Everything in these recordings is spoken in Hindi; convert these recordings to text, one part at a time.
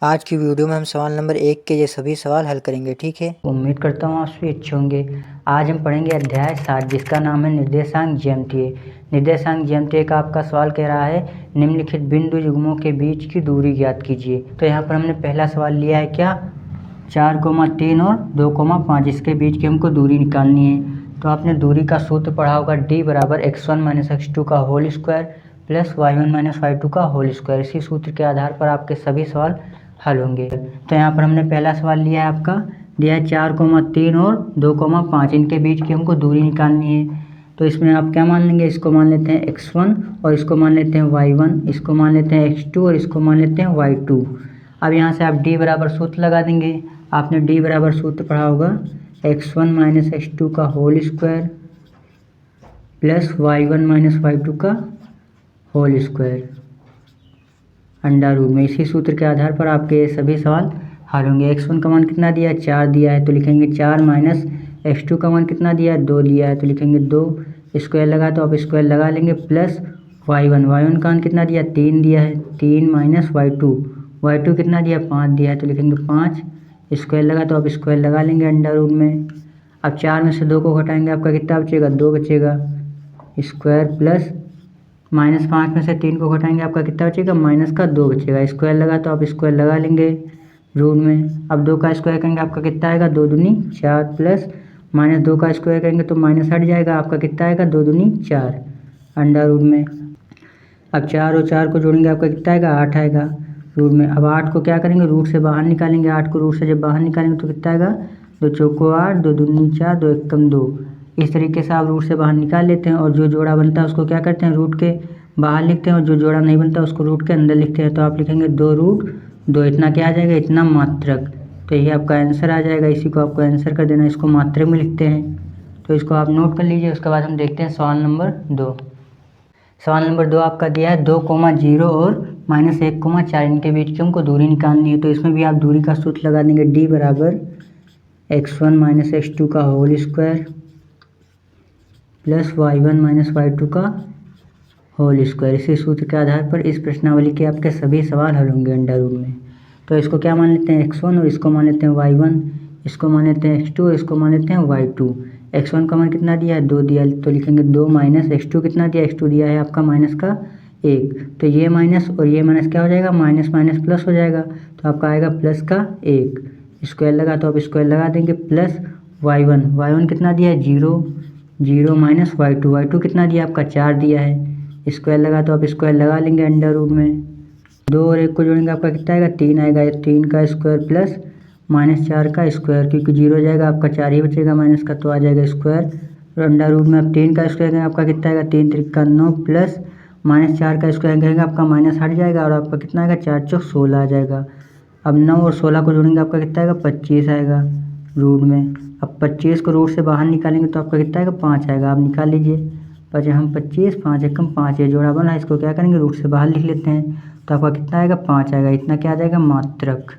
आज की वीडियो में हम सवाल नंबर 1 के ये सभी सवाल हल करेंगे, ठीक है। उम्मीद करता हूँ आप सभी अच्छे होंगे। आज हम पढ़ेंगे अध्याय 7 जिसका नाम है निर्देशांक ज्यामितीय। निर्देशांक ज्यामितीय का आपका सवाल कह रहा है निम्नलिखित बिंदु युग्मों के बीच की दूरी ज्ञात कीजिए। तो यहाँ पर हमने पहला सवाल लिया है क्या 4,3 और 2,5 इसके बीच की हमको दूरी निकालनी है। तो आपने दूरी का सूत्र पढ़ा होगा d बराबर x1 - x2 का whole square plus y1 - y2 का होल स्क्वायर। इसी सूत्र के आधार पर आपके सभी सवाल हल होंगे। तो यहाँ पर हमने पहला सवाल लिया है आपका दिया है 4,3 और 2,5 इनके बीच की हमको दूरी निकालनी है। तो इसमें आप क्या मान लेंगे, इसको मान लेते हैं x1 और इसको मान लेते हैं y1, इसको मान लेते हैं x2 और इसको मान लेते हैं y2। अब यहाँ से आप d बराबर सूत्र लगा देंगे। आपने d बराबर सूत्र पढ़ा होगा x1 - x2 का whole square plus y1 - y2 का होल स्क्वायर अंडा रूट में। इसी सूत्र के आधार पर आपके सभी सवाल हल होंगे। x1 का मान कितना दिया है 4 दिया है तो लिखेंगे 4 माइनस x2 का मान कितना दिया है 2 दिया है तो लिखेंगे 2। स्क्वायर लगा तो आप स्क्वायर लगा लेंगे प्लस y1 का मान कितना दिया 3 दिया है 3 माइनस y2 कितना दिया 5 दिया है तो लिखेंगे 5। स्क्वायर लगा तो आप स्क्वायर लगा लेंगे अंडा रूट में। अब 4 में से 2 को घटाएंगे आपका कितना बचेगा 2 बचेगा स्क्वायर प्लस -5 में से 3 को घटाएंगे आपका कितना बचेगा -2 बचेगा। स्क्वायर लगा तो आप स्क्वायर लगा लेंगे रूट में। अब 2 का स्क्वायर करेंगे आपका कितना आएगा 2 दूनी 4 प्लस -2 का स्क्वायर करेंगे तो माइनस हट जाएगा आपका कितना आएगा 2 दूनी 4 अंडा रूट में। अब 4 और 4 को जोड़ेंगे आपका कितना आएगा 8 आएगा रूट में। अब 8 को क्या करेंगे रूट से बाहर निकालेंगे। 8 को रूट से जब बाहर निकालेंगे तो कितना आएगा 2 चौको 8 2 दूनी 4 2 एकम 2। इस तरीके से आप रूट से बाहर निकाल लेते हैं और जो जोड़ा बनता है उसको क्या करते हैं रूट के बाहर लिखते हैं और जो जोड़ा नहीं बनता उसको रूट के अंदर लिखते हैं। तो आप लिखेंगे 2 रूट 2 इतना क्या आ जाएगा इतना मात्रक। तो ये आपका आंसर आ जाएगा। इसी को आपको आंसर कर देना, इसको मात्रक में लिखते हैं। तो इसको आप नोट कर लीजिए। उसके बाद हम देखते हैं सवाल नंबर 2। सवाल नंबर 2 आपका दिया है 2,0 और -1,4 इनके बीच की हमको दूरी निकालनी है। तो इसमें भी आप दूरी का सूत्र लगा देंगे d बराबर x1 - x2 का whole square plus y1 - y2 का होल स्क्वायर। इसी सूत्र के आधार पर इस प्रश्नावली के आपके सभी सवाल हल होंगे अंडा रूट में। तो इसको क्या मान लेते हैं x1 और इसको मान लेते हैं y1, इसको मान लेते हैं x2 और इसको मान लेते हैं y2। x1 का मान कितना दिया है 2 दिया है तो लिखेंगे 2 माइनस x2 कितना दिया x2 दिया है आपका माइनस का 1। तो ये माइनस और ये माइनस क्या हो जाएगा माइनस माइनस प्लस हो जाएगा तो आपका आएगा प्लस का 1। स्क्वायर लगा तो आप स्क्वायर लगा देंगे प्लस y1 कितना दिया है 0 माइनस y2 कितना दिया आपका 4 दिया है। स्क्वायर लगा तो आप स्क्वायर लगा लेंगे अंडर रूट में। 2 और 1 को जोड़ेंगे आपका कितना आएगा 3 आएगा। 3 का स्क्वायर प्लस -4 का स्क्वायर क्योंकि 0 जाएगा आपका 4 ही बचेगा माइनस का तो आ जाएगा स्क्वायर। और अंडर रूट में आप 3 का स्क्वायर करेंगे आपका कितना आएगा 3 त्रिका 9 प्लस -4 का स्क्वायर करेंगे आपका माइनस हट जाएगा और आपका कितना आएगा 4 चौक 16 आ जाएगा। अब 9 और 16 को जोड़ेंगे आपका कितना आएगा 25 आएगा रूट में। अब 25 को रूट से बाहर निकालेंगे तो आपका कितना आएगा 5 आएगा। आप निकाल लीजिए 5 हम 25 5 एकम 5 ये जोड़ा बना है इसको क्या करेंगे रूट से बाहर लिख लेते हैं तो आपका कितना आएगा 5 आएगा। इतना क्या आ जाएगा मात्रक।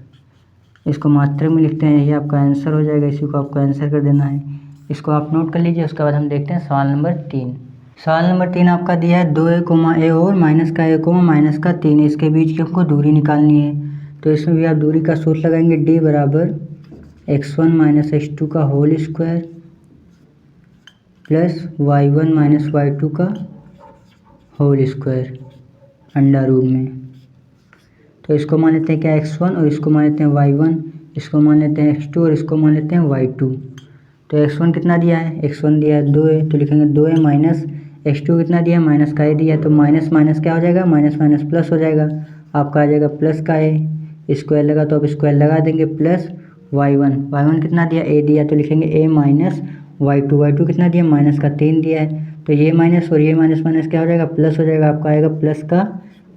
इसको मात्रक में लिखते हैं, ये आपका आंसर हो जाएगा। इसी को आपको आंसर कर देना है। इसको आप नोट कर लीजिए। उसके बाद हम देखते हैं सवाल नंबर 3। सवाल नंबर 3 आपका दिया है 2a, और -a, -3 इसके बीच की हमको दूरी निकालनी है। तो इसमें भी आप दूरी का सूत्र लगाएंगे d बराबर x1 - x2 का whole square plus y1 - y2 का होल स्क्वायर अंडा रूट में। तो इसको मान लेते हैं क्या x1 और इसको मान लेते हैं y1, इसको मान लेते हैं x2 और इसको मान लेते हैं y2। तो x1 कितना दिया है x1 दिया है 2a तो लिखेंगे 2a माइनस x2 कितना दिया है माइनस का a दिया है तो माइनस माइनस क्या हो जाएगा माइनस माइनस प्लस हो जाएगा। आपका आ जाएगा प्लस का a। स्क्वायर लगा तो आप स्क्वायर लगा देंगे प्लस y1 कितना दिया a दिया तो लिखेंगे a माइनस y2 कितना दिया माइनस का 3 दिया है तो ये माइनस और ये माइनस माइनस क्या हो जाएगा प्लस हो जाएगा। आपका आएगा प्लस का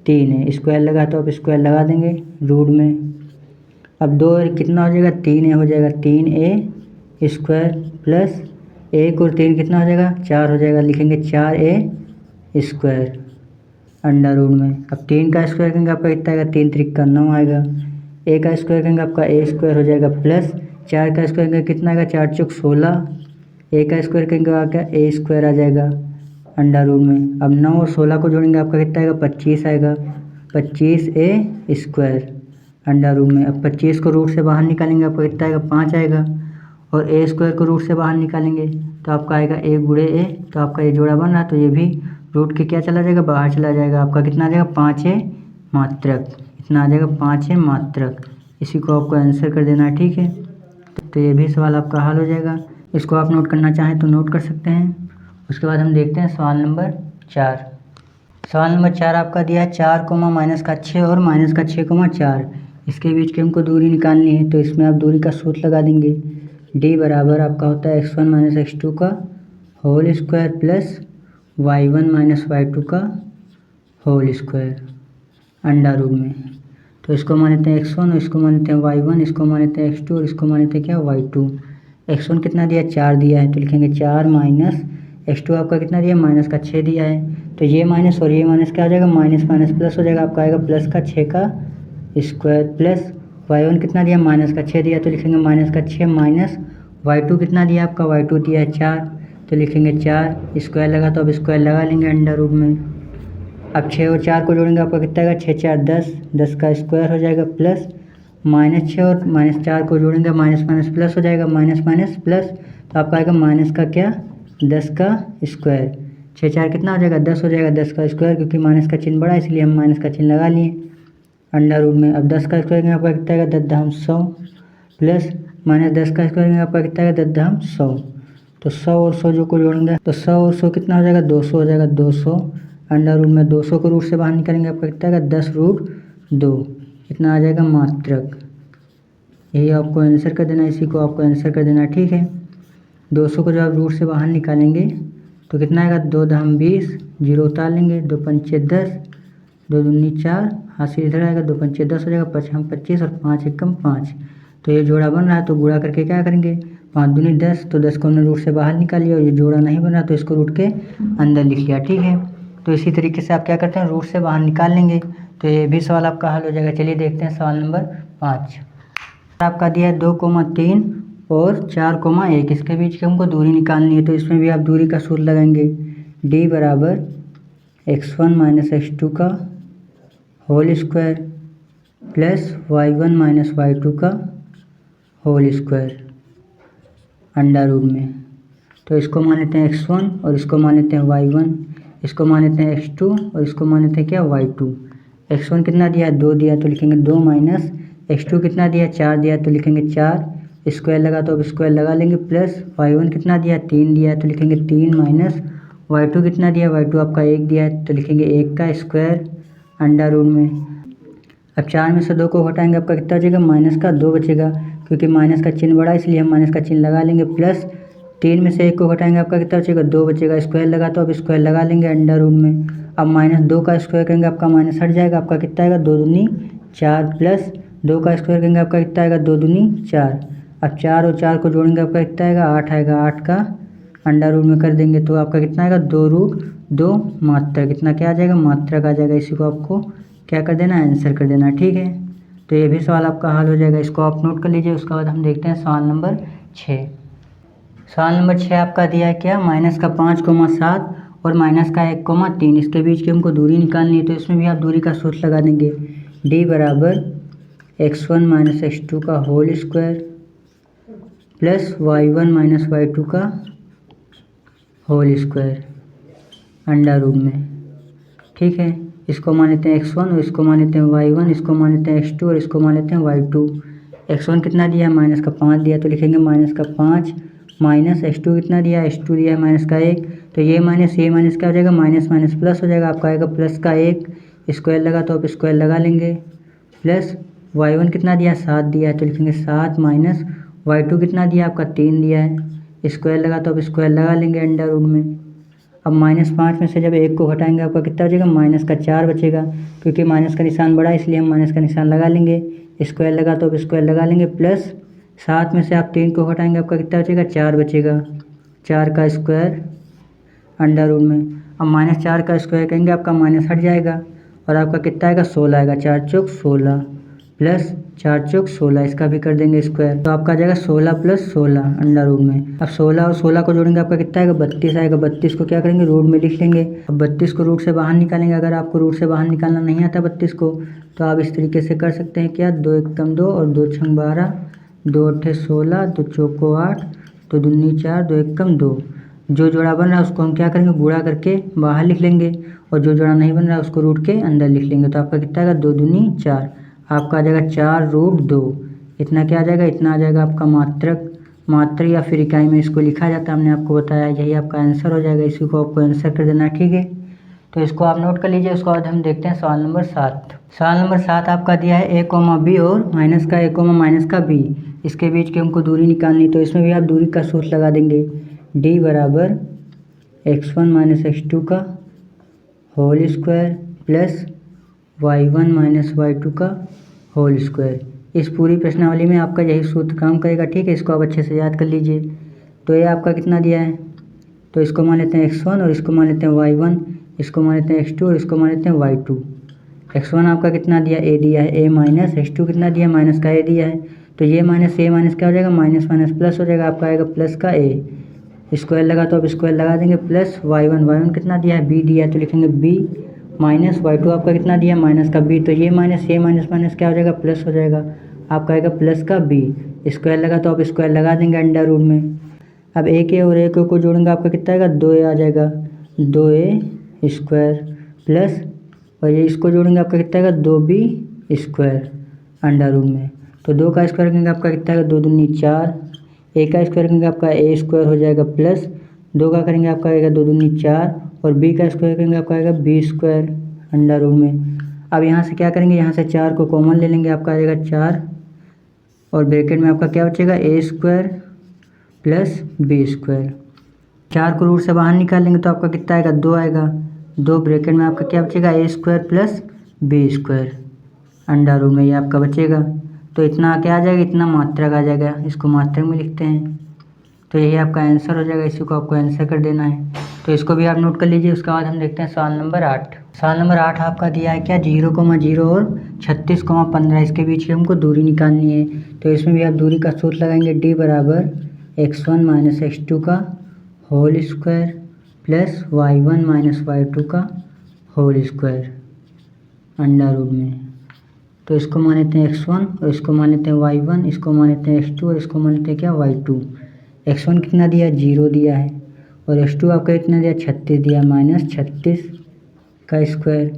3 है। स्क्वायर लगा तो आप स्क्वायर लगा देंगे रूट में। अब 2 कितना हो जाएगा 3a हो जाएगा 3a स्क्वायर प्लस 1 और 3 कितना हो जाएगा 4 हो जाएगा लिखेंगे 4a स्क्वायर अंडा रूट में। अब 3 का स्क्वायर करेंगे आपका कितना आएगा 3 त्रिका 9 आएगा। a का स्क्वायर करेंगे आपका a स्क्वायर हो जाएगा प्लस 4 का स्क्वायर करेंगे कितना आएगा 4 चौक 16। a का स्क्वायर करेंगे आपका a स्क्वायर आ जाएगा अंडा रूट में। अब 9 और 16 को जोड़ेंगे आपका कितना आएगा 25 आएगा 25a स्क्वायर अंडर रूट में। अब 25 को रूट से बाहर निकालेंगे, आपको कितना आएगा 5 आएगा। और ए स्क्वायर को रूट से बाहर निकालेंगे तो आपका आएगा ए गुणे ए, तो आपका ये जोड़ा बन रहा है, तो ये भी रूट के क्या चला जाएगा, बाहर चला जाएगा। आपका कितना आ जाएगा 5a मात्रक, इतना आ जाएगा 5a मात्रक। इसी को आपको आंसर कर देना है, ठीक है। तो ये भी सवाल आपका हल हो जाएगा। इसको आप नोट करना चाहें तो नोट कर सकते हैं। उसके बाद हम देखते हैं सवाल नंबर 4। सवाल नंबर 4 आपका दिया है 4 कोमा माइनस का 6 और माइनस का 6 कोमा 4, इसके बीच की हमको दूरी निकालनी है। तो इसमें आप दूरी का सूत्र लगा देंगे। d बराबर आपका होता है x1 माइनस x2 का whole square plus y1 minus y2 का होल स्क्वायर अंडर रूट में। तो इसको मान लेते हैं x1 और इसको मान लेते हैं y1, इसको मान लेते हैं x2 और इसको मान लेते हैं क्या y2। x1 कितना दिया है 4 दिया है, तो लिखेंगे 4 माइनस x2 आपका कितना दिया है माइनस का 6 दिया है। तो ये माइनस और ये माइनस क्या हो जाएगा, माइनस माइनस प्लस हो जाएगा, आपका आएगा प्लस का 6 का स्क्वायर प्लस y1 कितना दिया माइनस का 6 दिया, तो लिखेंगे माइनस का 6 माइनस y2 कितना दिया आपका y2 दिया है 4, तो लिखेंगे 4 स्क्वायर लगा, तो अब स्क्वायर लगा लेंगे अंडर रूट में। अब 6 और 4 को जोड़ेंगे, आपका कितना आएगा 6 4 10, 10 का स्क्वायर हो जाएगा प्लस माइनस 6 और माइनस 4 को जोड़ेंगे, माइनस माइनस प्लस हो जाएगा, माइनस माइनस प्लस, तो आपका आएगा माइनस का क्या 10 का स्क्वायर। 6 4 कितना हो जाएगा 10 हो जाएगा, 10 का स्क्वायर, क्योंकि माइनस का चिन्ह बड़ा इसलिए हम माइनस का चिन्ह लगा लिए अंडर रूट में। अब 10 का स्क्वायर करेंगे, आपका कितना आएगा 10 प्लस माइनस 10 का स्क्वायर करेंगे, आपका कितना आएगा 10 तो 100 और 100 जो को जोड़ेंगे तो 100 और 100 कितना हो जाएगा 200 हो जाएगा, 200 अंडर रूट में। 200 को रूट से बाहर निकालेंगे, आपका कितना आएगा 10 रूट 2, कितना आ जाएगा मात्रक। यही आपको आंसर कर देना, इसी को आपको आंसर कर देना, ठीक है। 200 को जब आप रूट से बाहर निकालेंगे तो कितना आएगा 2 दम 20, 0 उतार लेंगे, 2 पंचे 10, 2 दूनी 4, हासिल इधर आएगा, 2 पंचे 10 हो जाएगा, 5 हम 25 और 5 एकम 5। तो ये जोड़ा बन रहा है, तो गुणा करके क्या करेंगे 5 दूनी 10, तो 10 को हमने रूट से बाहर निकाल लिया और ये जोड़ा नहीं बना तो इसको रूट के अंदर लिख लिया, ठीक है। तो इसी तरीके से आप क्या करते हैं रूट से बाहर निकाल लेंगे, तो ये भी सवाल आपका हल हो जाएगा। चलिए देखते हैं सवाल नंबर 5। आपका दिया है 2,3 और 4,1, इसके बीच की हमको दूरी निकालनी है। तो इसमें भी आप दूरी का सूत्र लगाएंगे। d बराबर x1 माइनस x2 का whole square plus y1 minus y2 का होल स्क्वायर अंडर रूट में। तो इसको मान लेते हैं x1 और इसको मान लेते हैं y1, इसको मान लेते हैं x2 और इसको मान लेते हैं क्या y2। x1 कितना दिया है 2 दिया, तो लिखेंगे 2 माइनस x2 कितना दिया 4 दिया, तो लिखेंगे 4 स्क्वायर लगा, तो अब स्क्वायर लगा लेंगे प्लस y1 कितना दिया 3 दिया, तो लिखेंगे 3 माइनस y2 कितना दिया y2 आपका 1 दिया है, तो लिखेंगे 1 का स्क्वायर अंडर रूट में। अब 4 में से 2 को घटाएंगे, आपका कितना बचेगा माइनस का 2 बचेगा, क्योंकि माइनस का चिन्ह बड़ा इसलिए हम माइनस का चिन्ह लगा लेंगे प्लस 3 में से 1 को घटाएंगे, आपका कितना बचेगा 2 बचेगा, स्क्वायर लगा, तो अब स्क्वायर लगा लेंगे अंडर रूट में। अब माइनस 2 का स्क्वायर करेंगे, आपका माइनस हट जाएगा, आपका कितना आएगा 2 दूनी 4 प्लस 2 का स्क्वायर करेंगे, आपका कितना आएगा 2 दूनी 4। अब 4 और 4 को जोड़ेंगे, आपका कितना आएगा 8 आएगा, 8 का अंडर रूट में कर देंगे, तो आपका कितना आएगा 2 रूट 2 मात्रक, कितना क्या आ जाएगा मात्रक आ जाएगा। इसी को आपको क्या कर देना आंसर कर देना, ठीक है। तो ये भी सवाल आपका हल हो जाएगा, इसको आप नोट कर लीजिए। उसके बाद हम देखते हैं सवाल नंबर 6। सवाल नंबर 6 आपका दिया है क्या माइनस का 5,7 और माइनस का 1,3, इसके बीच की हमको दूरी निकालनी है। तो इसमें भी आप दूरी का सूत्र लगा देंगे। d बराबर x1 माइनस x2 का whole square plus y1 minus y2 का होल स्क्वायर अंडर रूट में, ठीक है। इसको मान लेते हैं x1 और इसको मान लेते हैं y1, इसको मान लेते हैं x2 और इसको मान लेते हैं y2। x1 कितना दिया है माइनस का 5 दिया, तो लिखेंगे माइनस का 5 माइनस x2 कितना दिया है x2 दिया है माइनस का 1, तो ये माइनस क्या हो जाएगा माइनस माइनस प्लस हो जाएगा, आपका आएगा प्लस का 1 स्क्वायर लगा, तो आप स्क्वायर लगा लेंगे प्लस y1 कितना दिया 7 दिया है, तो लिखेंगे 7 माइनस y2 कितना दिया आपका 3 दिया है, स्क्वायर लगा, तो आप स्क्वायर लगा लेंगे अंडर रूट में। अब -5 में से जब 1 को घटाएंगे, आपका कितना बचेगा माइनस का 4 बचेगा, क्योंकि माइनस का निशान बड़ा इसलिए हम माइनस का निशान लगा लेंगे, स्क्वायर लगा तो अब स्क्वायर लगा लेंगे प्लस 7 में से आप 3 को घटाएंगे, आपका कितना बचेगा 4 बचेगा, 4 का स्क्वायर अंडर रूट में। अब -4 का स्क्वायर करेंगे, आपका माइनस हट जाएगा और आपका कितना आएगा 16 आएगा, 4 चौक 16 प्लस 4 चौक 16, इसका भी कर देंगे स्क्वायर, तो आपका आ जाएगा 16 प्लस 16 अंडर रूट में। अब 16 और 16 को जोड़ेंगे आपका कितना आएगा 32 आएगा। 32 को क्या करेंगे रूट में लिख लेंगे। अब 32 को रूट से बाहर निकालेंगे। अगर आपको रूट से बाहर निकालना नहीं आता 32 को, तो आप इस तरीके से कर सकते हैं क्या, 2 एकम 2 और 2 छंग 12, 2 अट्ठे 16, 2 चौको 8, 2 दूनी 4, 2 एकम 2। जो जोड़ा बन रहा है उसको हम क्या करेंगे गुणा करके बाहर लिख लेंगे, और जो जोड़ा नहीं बन रहा है उसको रूट के अंदर लिख लेंगे। तो आपका कितना आएगा 2 दूनी 4, आपका आ जाएगा 4 रूट 2। इतना क्या आ जाएगा, इतना आ जाएगा आपका मात्रक। मात्रा या फिर इकाई में इसको लिखा जाता है, हमने आपको बताया, यही आपका आंसर हो जाएगा। इसी को आपको आंसर कर देना है, ठीक है। तो इसको आप नोट कर लीजिए। उसके बाद हम देखते हैं सवाल नंबर 7। सवाल नंबर 7 आपका दिया है a, b और माइनस का a, माइनस का b, इसके बीच की हमको दूरी निकालनी। तो इसमें भी आप दूरी का सूत्र लगा देंगे, d बराबर x1 माइनस x2 का whole square plus y1 minus y2 का होल स्क्वायर। इस पूरी प्रश्नावली में आपका यही सूत्र काम करेगा, ठीक है। इसको आप अच्छे से याद कर लीजिए। तो ये आपका कितना दिया है, तो इसको मान लेते हैं x1 और इसको मान लेते हैं y1, इसको मान लेते हैं x2 और इसको मान लेते हैं y2। x1 आपका कितना दिया a दिया है a माइनस, x2 कितना दिया माइनस का a दिया है। तो ये माइनस a माइनस क्या हो जाएगा, माइनस माइनस प्लस हो जाएगा, आपका आएगा प्लस का a। स्क्वायर लगा तो आप स्क्वायर लगा देंगे, प्लस y1 कितना दिया है b दिया है, तो लिखेंगे b माइनस y2 आपका कितना दिया माइनस का b। तो ये माइनस a माइनस माइनस क्या हो जाएगा प्लस हो जाएगा, आपका आएगा प्लस का b। स्क्वायर लगा तो आप स्क्वायर लगा देंगे अंडर रूट में। अब a के और a को जोड़ेंगे, आपका कितना आएगा 2a आ जाएगा, 2a स्क्वायर प्लस, और ये इसको जोड़ेंगे आपका कितना आएगा 2b स्क्वायर अंडर रूट में। तो 2 का स्क्वायर करेंगे आपका कितना आएगा 2 दूनी 4, a का स्क्वायर करेंगे आपका a स्क्वायर हो जाएगा प्लस 2 का करेंगे आपका आएगा 2 दूनी 4, और b का स्क्वायर करेंगे आपका आएगा b स्क्वायर अंडर रूट में। अब यहाँ से क्या करेंगे, यहाँ से 4 को कॉमन ले लेंगे, आपका आएगा 4, और ब्रैकेट में आपका क्या बचेगा a square plus b square. 4 को रूट से बाहर निकाल लेंगे तो आपका कितना आएगा 2 आएगा, 2 ब्रैकेट में आपका क्या बचेगा a square plus b square under root में, ये आपका बचेगा। तो इतना क्या आ जाएगा, इतना मात्रक आ जाएगा, इसको मात्रक में लिखते हैं। तो यही आपका आंसर हो जाएगा, इसी को आपको आंसर कर देना है। तो इसको भी आप नोट कर लीजिए। उसके बाद हम देखते हैं सवाल नंबर 8। सवाल नंबर 8 आपका दिया है क्या 0,0 और 36,15, इसके बीच की हमको दूरी निकालनी है। तो इसमें भी आप दूरी का सूत्र लगाएंगे, d बराबर x1 माइनस x2 का whole square plus y1 minus y2 का होल स्क्वायर अंडर रूट में। तो इसको मान लेते हैं x1 और इसको मान लेते हैं y1, इसको मान लेते हैं x2 और इसको मान लेते हैं क्या y2। x1 कितना दिया 0 दिया है, और x2 आपका कितना दिया 36 दिया, माइनस 36 का स्क्वायर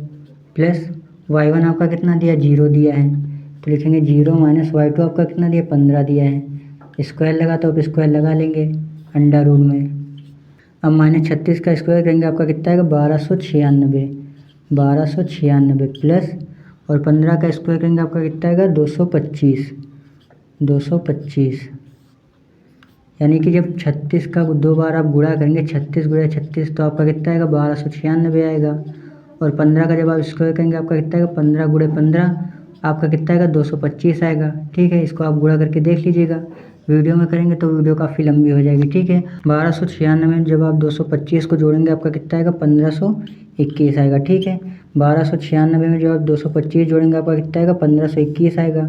प्लस y1 आपका कितना दिया 0 दिया है, तो लिखेंगे 0 माइनस y2 आपका कितना दिया 15 दिया है। स्क्वायर लगा तो आप स्क्वायर लगा लेंगे अंडर रूट में। अब माइनस 36 का स्क्वायर करेंगे, आपका कितना आएगा 1296 प्लस, और 15 का स्क्वायर करेंगे आपका कितना आएगा 225, यानी कि जब 36 का 2 बार आप गुणा करेंगे 36 गुणा 36, तो आपका कितना आएगा 1296 आएगा। और 15 का जब आप स्क्वायर करेंगे आपका कितना आएगा 15 गुणे 15, आपका कितना आएगा 225 आएगा, ठीक है। इसको आप गुणा करके देख लीजिएगा, वीडियो में करेंगे तो वीडियो काफ़ी लंबी हो जाएगी, ठीक है। 1296 में जब आप 225 को जोड़ेंगे आपका कितना आएगा 1521 आएगा, ठीक है। 1296 में जब आप 225 जोड़ेंगे आपका कितना आएगा 1521 आएगा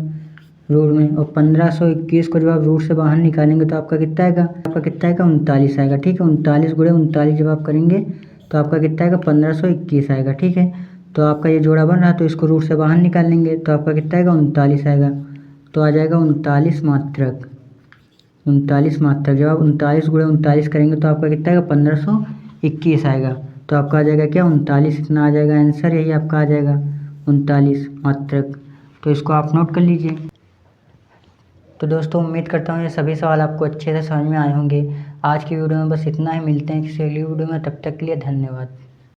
रूट में, और 1521 को जब आप रूट से बाहर निकालेंगे तो आपका कितना आएगा 39 आएगा, ठीक है। 39 गुणे 39 जब आप करेंगे तो आपका कितना आएगा 1521 आएगा, ठीक है। तो आपका ये जोड़ा बन रहा है तो इसको रूट से बाहर निकाल लेंगे तो आपका कितना आएगा 39 आएगा, तो आ जाएगा 39 मात्रक। 39 मात्रक जब आप 39 गुणे 39 करेंगे तो आपका कितना आएगा 1521 आएगा, तो आपका आ जाएगा क्या 39, इतना आ जाएगा आंसर, यही आपका आ जाएगा 39 मात्रक। तो इसको आप नोट कर लीजिए। तो दोस्तों उम्मीद करता हूँ ये सभी सवाल आपको अच्छे से समझ में आए होंगे। आज की वीडियो में बस इतना ही, मिलते हैं किसी अगली वीडियो में, तब तक के लिए धन्यवाद।